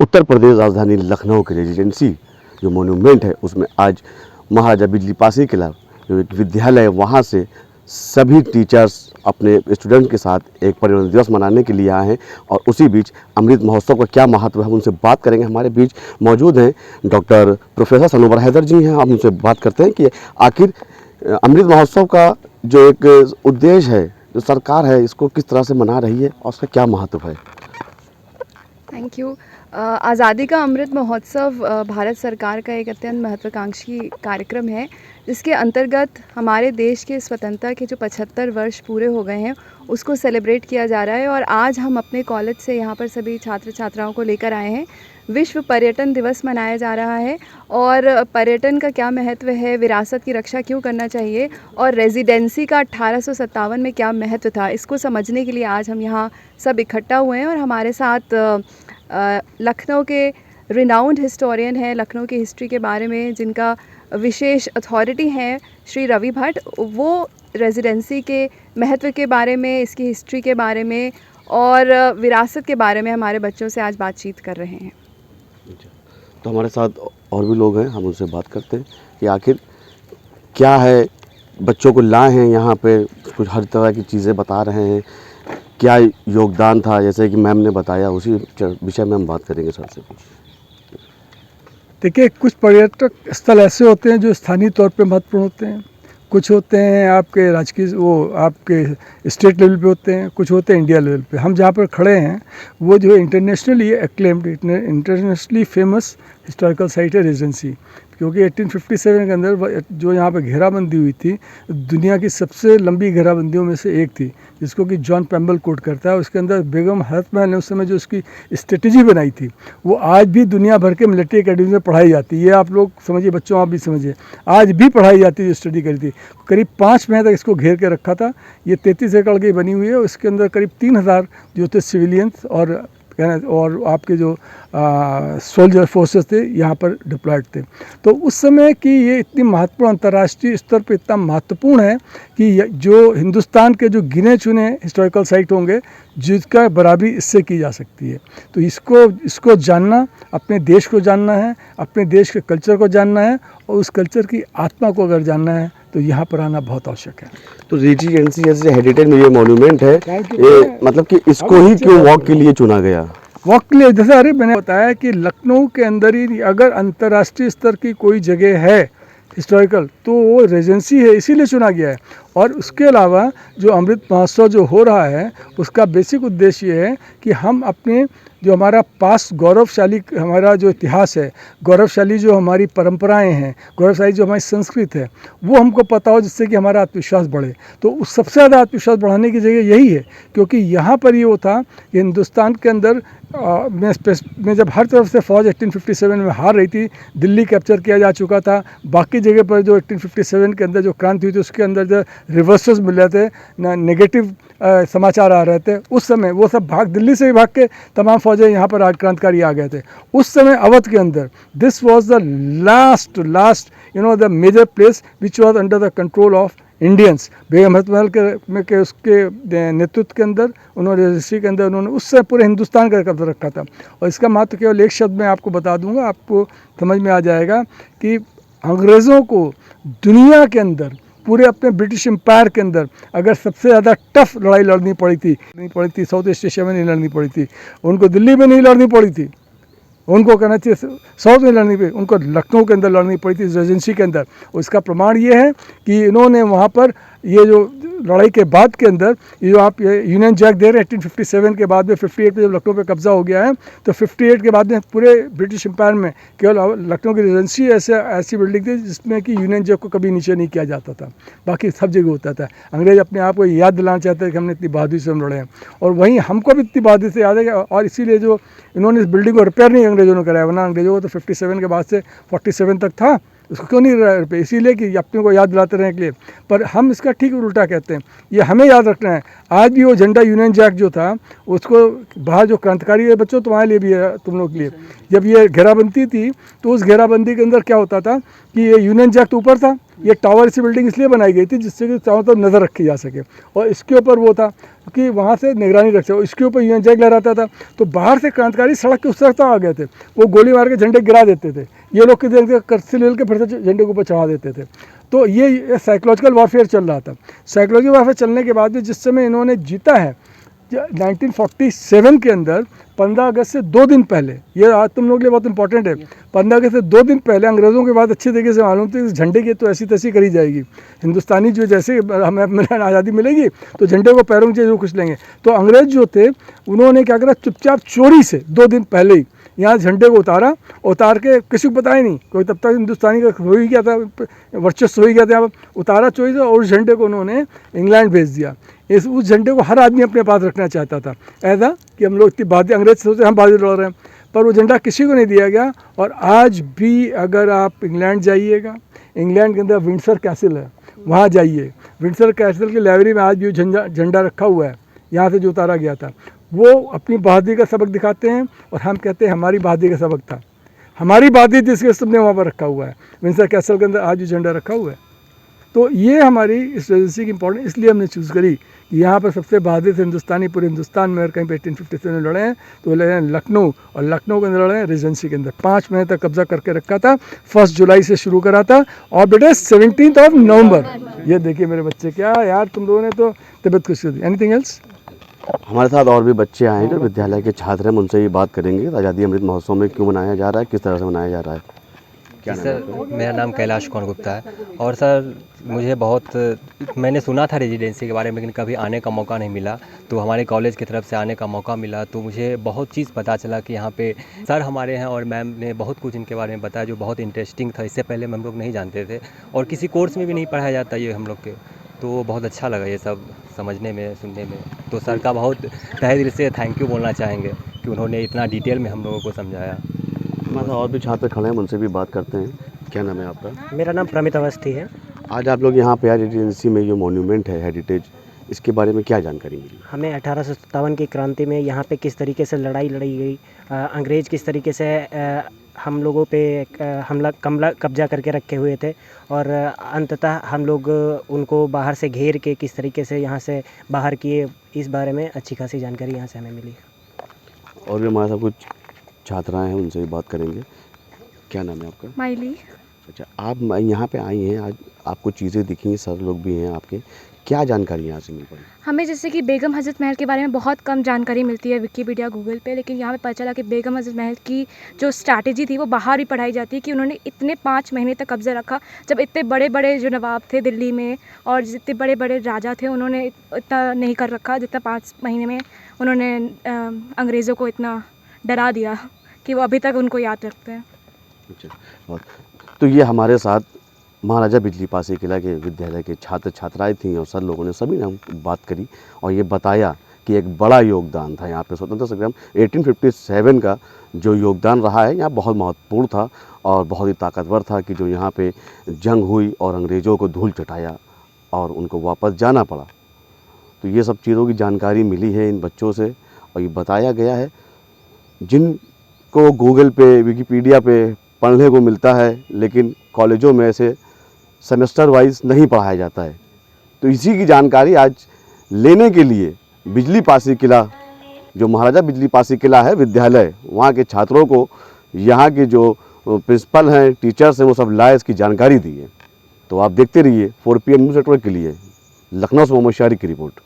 उत्तर प्रदेश राजधानी लखनऊ की रेजिडेंसी जो मोन्यूमेंट है उसमें आज महाराजा बिजली पासी किला जो एक विद्यालय है वहाँ से सभी टीचर्स अपने स्टूडेंट के साथ एक परिवर्तन दिवस मनाने के लिए आए हैं। और उसी बीच अमृत महोत्सव का क्या महत्व है हम उनसे बात करेंगे। हमारे बीच मौजूद हैं डॉक्टर प्रोफेसर सनोवर हैदर जी हैं। हम उनसे बात करते हैं कि आखिर अमृत महोत्सव का जो एक उद्देश्य है जो सरकार है इसको किस तरह से मना रही है और उसका क्या महत्व है। Thank you. आज़ादी का अमृत महोत्सव भारत सरकार का एक अत्यंत महत्वाकांक्षी कार्यक्रम है जिसके अंतर्गत हमारे देश के स्वतंत्रता के जो 75 वर्ष पूरे हो गए हैं उसको सेलिब्रेट किया जा रहा है। और आज हम अपने कॉलेज से यहाँ पर सभी छात्र छात्राओं को लेकर आए हैं। विश्व पर्यटन दिवस मनाया जा रहा है और पर्यटन का क्या महत्व है, विरासत की रक्षा क्यों करना चाहिए और रेजिडेंसी का 1857 में क्या महत्व था, इसको समझने के लिए आज हम यहाँ सब इकट्ठा हुए हैं। और हमारे साथ लखनऊ के रिनाउंड हिस्टोरियन हैं, लखनऊ की हिस्ट्री के बारे में जिनका विशेष अथॉरिटी हैं श्री रवि भट्ट, वो रेजिडेंसी के महत्व के बारे में, इसकी हिस्ट्री के बारे में और विरासत के बारे में हमारे बच्चों से आज बातचीत कर रहे हैं। तो हमारे साथ और भी लोग हैं, हम उनसे बात करते हैं कि आखिर क्या है बच्चों को लाए हैं यहाँ पे, कुछ हर तरह की चीज़ें बता रहे हैं, क्या योगदान था जैसे कि मैम ने बताया, उसी विषय में हम बात करेंगे सर से। देखिए, कुछ पर्यटक स्थल ऐसे होते हैं जो स्थानीय तौर पे महत्वपूर्ण होते हैं, कुछ होते हैं आपके राजकीय वो आपके स्टेट लेवल पे होते हैं, कुछ होते हैं इंडिया लेवल पे। हम जहाँ पर खड़े हैं वो जो है internationally acclaimed, internationally famous historical site है रेजिडेंसी, क्योंकि 1857 के अंदर जो यहाँ पे घेराबंदी हुई थी, दुनिया की सबसे लंबी घेराबंदियों में से एक थी, जिसको कि जॉन पैम्बल कोट करता है। उसके अंदर बेगम हरत महल ने उस समय जो उसकी स्ट्रेटजी बनाई थी वो आज भी दुनिया भर के मिलिट्री अकेडमी में पढ़ाई जाती है। ये आप लोग समझिए, बच्चों आप भी समझिए, आज भी पढ़ाई जाती है। जो स्टडी करी थी करीब 5 महीने तक इसको घेर के रखा था। ये 33 एकड़ की बनी हुई है। उसके अंदर करीब 3000 जो थे सिविलियंस और आपके जो सोल्जर फोर्सेस थे यहाँ पर डिप्लॉयड थे। तो उस समय की ये इतनी महत्वपूर्ण, अंतर्राष्ट्रीय स्तर पे इतना महत्वपूर्ण है कि जो हिंदुस्तान के जो गिने चुने हिस्टोरिकल साइट होंगे जिसका बराबरी इससे की जा सकती है। तो इसको जानना, अपने देश को जानना है, अपने देश के कल्चर को जानना है और उस कल्चर की आत्मा को अगर जानना है तो यहाँ पर आना बहुत आवश्यक है। तो रेजिडेंसी जैसे हेरिटेज में ये मॉन्यूमेंट है, ये मतलब कि इसको ही क्यों वॉक के लिए चुना गया? वॉक के लिए जैसे अरे मैंने बताया कि लखनऊ के अंदर ही अगर अंतर्राष्ट्रीय स्तर की कोई जगह है हिस्टोरिकल तो वो रेजेंसी है, इसीलिए चुना गया है। और उसके अलावा जो अमृत महोत्सव जो हो रहा है उसका बेसिक उद्देश्य ये है कि हम अपने जो हमारा पास्ट गौरवशाली, हमारा जो इतिहास है, गौरवशाली जो हमारी परंपराएं हैं, गौरवशाली जो हमारी संस्कृति है, वो हमको पता हो, जिससे कि हमारा आत्मविश्वास बढ़े। तो उस सबसे ज़्यादा आत्मविश्वास बढ़ाने की जगह यही है, क्योंकि यहाँ पर ये वो था कि हिंदुस्तान के अंदर में जब हर तरफ से फ़ौज 1857 में हार रही थी, दिल्ली कैप्चर किया जा चुका था, बाकी जगह पर जो 1857 के अंदर जो क्रांति हुई थी उसके अंदर जो रिवर्सेस मिल रहे थे, नेगेटिव समाचार आ रहे थे, उस समय वो सब दिल्ली से भी भाग के तमाम फौजें यहाँ पर क्रांतिकारी आ गए थे। उस समय अवध के अंदर this was the last the major place which was under the control of Indians. Begum Hazrat Mahal के उसके नेतृत्व के अंदर उन्होंने रजिस्ट्री के अंदर उन्होंने उससे पूरे हिंदुस्तान का कब्जा रखा था। और इसका महत्व केवल एक शब्द में आपको बता दूंगा, आपको समझ में आ जाएगा कि अंग्रेज़ों को दुनिया के अंदर, पूरे अपने ब्रिटिश एम्पायर के अंदर अगर सबसे ज़्यादा टफ लड़ाई लड़नी पड़ी थी साउथ ईस्ट एशिया में नहीं लड़नी पड़ी थी, उनको दिल्ली में नहीं लड़नी पड़ी थी, उनको कहना चाहिए साउथ में लड़नी पड़ी, उनको लखनऊ के अंदर लड़नी पड़ी थी, रेजेंसी के अंदर। और इसका प्रमाण ये है कि इन्होंने वहाँ पर ये जो लड़ाई के बाद के अंदर ये जो आप ये यूनियन जैक दे रहे हैं 1857 के बाद में, 58 में जब लखनऊ पे कब्जा हो गया है तो 58 के बाद में पूरे ब्रिटिश एम्पायर में केवल लखनऊ की रेजेंसी ऐसी बिल्डिंग थी जिसमें कि यूनियन जैक को कभी नीचे नहीं किया जाता था, बाकी सब जगह होता था। अंग्रेज़ अपने आप को याद दिलाना चाहते हैं कि हमने इतनी बहादुरी से हम लड़े हैं, और वहीं हमको भी इतनी बहादुरी से याद है। और इसीलिए जो इन्होंने इस बिल्डिंग को रिपेयर नहीं अंग्रेज़ों ने कराया, वरना अंग्रेज़ों को तो 57 के बाद से 47 तक था, उसको क्यों नहीं रिपेयर, इसीलिए कि अपने को याद दिलाते रहने के लिए। पर हम इसका ठीक उल्टा कहते हैं, ये हमें याद रखना है। आज भी वो झंडा यूनियन जैक जो था उसको बाहर जो क्रांतिकारी है, बच्चों तुम्हारे लिए भी है, तुम लोग के लिए, जब ये घेराबंदी थी तो उस घेराबंदी के अंदर क्या होता था कि ये यूनियन जैक तो ऊपर था, ये टावर सी बिल्डिंग इसलिए बनाई गई थी जिससे कि चारों तरफ नज़र रखी जा सके, और इसके ऊपर वो था कि वहाँ से निगरानी रख सके, इसके ऊपर यूएन जैक लहराता था। तो बाहर से क्रांतिकारी सड़क के उस तरफ आ गए थे, वो गोली मार के झंडे गिरा देते थे, ये लोग किसी कर्सी ले के फिर से झंडे के ऊपर चढ़ा देते थे। तो ये साइकोलॉजिकल वॉरफेयर चल रहा था। साइकोलॉजिकल वॉरफेयर चलने के बाद भी जिस समय इन्होंने जीता है 1947 के अंदर 15 अगस्त से 2 दिन पहले, ये आज तुम लोग के लिए बहुत इंपॉर्टेंट है, 15 अगस्त से 2 दिन पहले अंग्रेज़ों के बाद अच्छी तरीके से मालूम थी इस झंडे की तो ऐसी तैसी करी जाएगी, हिंदुस्तानी जो जैसे हमें आज़ादी मिलेगी तो झंडे को पैरों के जरूर कुछ लेंगे। तो अंग्रेज़ जो थे उन्होंने क्या करा, चुपचाप चोरी से 2 दिन पहले ही यहाँ झंडे को उतार के किसी को पता ही नहीं, कोई तब तक हिंदुस्तानी का हो ही गया था, वर्चस्व हो ही गया था, उतारा चोरी से और उस झंडे को उन्होंने इंग्लैंड भेज दिया। उस झंडे को हर आदमी अपने पास रखना चाहता था, ऐसा कि हम लोग इतनी बातें अंग्रेज सोचते हम बातें लड़ रहे हैं, पर वो झंडा किसी को नहीं दिया गया। और आज भी अगर आप इंग्लैंड जाइएगा, इंग्लैंड के अंदर विंडसर कैसल है, वहाँ जाइए, विंडसर कैसल की लाइब्रेरी में आज भी झंडा रखा हुआ है, यहाँ से जो उतारा गया था। वो अपनी बहादुरी का सबक दिखाते हैं और हम कहते हैं हमारी बहादुरी का सबक था, हमारी बहादुरी जिसके सबने वहाँ पर रखा हुआ है, विंडसर कैसल के अंदर आज भी झंडा रखा हुआ है। तो ये हमारी इस रेजिडेंसी की इंपॉर्टेंट इसलिए हमने चूज़ करी कि यहाँ पर सबसे बहादुर से हिंदुस्तानी पूरे हिंदुस्तान में अगर कहीं पे 1857 में लड़े हैं तो लड़े हैं लखनऊ, और लखनऊ के अंदर लड़े हैं रेजिडेंसी के अंदर। 5 महीने तक कब्जा करके रखा था, 1 जुलाई से शुरू करा था और बेटे 17 नवंबर। ये देखिए मेरे बच्चे, क्या यार तुम लोगों ने तो तबियत खुश कर दी। Anything else? हमारे साथ और भी बच्चे आए हैं जो विद्यालय के छात्र हैं, उनसे ये बात करेंगे आज़ादी अमृत महोत्सव में क्यों मनाया जा रहा है, किस तरह से मनाया जा रहा है। क्या नाम है? सर मेरा नाम कैलाश कुमार गुप्ता है, और सर मुझे मैंने सुना था रेजिडेंसी के बारे में, लेकिन कभी आने का मौका नहीं मिला। तो हमारे कॉलेज की तरफ से आने का मौका मिला तो मुझे बहुत चीज़ पता चला कि यहाँ पे सर हमारे हैं और मैम ने बहुत कुछ इनके बारे में बताया जो बहुत इंटरेस्टिंग था। इससे पहले हम लोग नहीं जानते थे और किसी कोर्स में भी नहीं पढ़ाया जाता ये हम लोग के, तो बहुत अच्छा लगा ये सब समझने में, सुनने में। तो सर का बहुत तहे दिल से थैंक यू बोलना चाहेंगे कि उन्होंने इतना डिटेल में हम लोगों को समझाया। हमारे साथ और भी छात्र खड़े हैं, उनसे भी बात करते हैं। क्या नाम है आपका? मेरा नाम प्रमित अवस्थी है। आज आप लोग यहाँ पे आए रेजिडेंसी में, जो मॉन्यूमेंट है हेरिटेज, इसके बारे में क्या जानकारी मिली? हमें 1857 की क्रांति में यहाँ पे किस तरीके से लड़ाई लड़ी गई, अंग्रेज़ किस तरीके से हम लोगों पे कब्जा करके रखे हुए थे, और अंततः हम लोग उनको बाहर से घेर के किस तरीके से यहाँ से बाहर किए, इस बारे में अच्छी खासी जानकारी यहाँ से हमें मिली। और भी हमारे साथ कुछ छात्राएं हैं, उनसे भी बात करेंगे। क्या नाम है आपका? माइली। अच्छा, आप यहाँ पे आई हैं, आज आपको चीज़ें दिखी, सर लोग भी हैं आपके, क्या जानकारी यहाँ से मिल पाई? हमें जैसे कि बेगम हज़रत महल के बारे में बहुत कम जानकारी मिलती है विकिपीडिया, गूगल पे, लेकिन यहाँ पे पता चला कि बेगम हज़रत महल की जो स्ट्रैटेजी थी वो बाहर ही पढ़ाई जाती है कि उन्होंने इतने 5 महीने तक कब्ज़ा रखा, जब इतने बड़े बड़े जो नवाब थे दिल्ली में और जितने बड़े बड़े राजा थे उन्होंने इतना नहीं कर रखा जितना 5 महीने में उन्होंने अंग्रेज़ों को इतना डरा दिया कि वो अभी तक उनको याद रखते हैं। अच्छा, और तो ये हमारे साथ महाराजा बिजली पासी किला के विद्यालय के छात्र छात्राएं थीं और सर लोगों ने सभी ने बात करी और ये बताया कि एक बड़ा योगदान था यहाँ पे स्वतंत्रता संग्राम 1857 का जो योगदान रहा है यहाँ बहुत महत्वपूर्ण था और बहुत ही ताकतवर था कि जो यहाँ पे जंग हुई और अंग्रेज़ों को धूल चटाया और उनको वापस जाना पड़ा। तो ये सब चीज़ों की जानकारी मिली है इन बच्चों से और ये बताया गया है, जिनको गूगल पे विकिपीडिया पे पढ़ने को मिलता है लेकिन कॉलेजों में ऐसे सेमेस्टर वाइज नहीं पढ़ाया जाता है। तो इसी की जानकारी आज लेने के लिए बिजली पासी किला, जो महाराजा बिजली पासी किला है विद्यालय, वहाँ के छात्रों को यहाँ के जो प्रिंसिपल हैं, टीचर्स हैं, वो सब लाए, इसकी जानकारी दी है। तो आप देखते रहिए 4 PM न्यूज़ नेटवर्क के लिए लखनऊ से मोहम्मद शारिक की रिपोर्ट।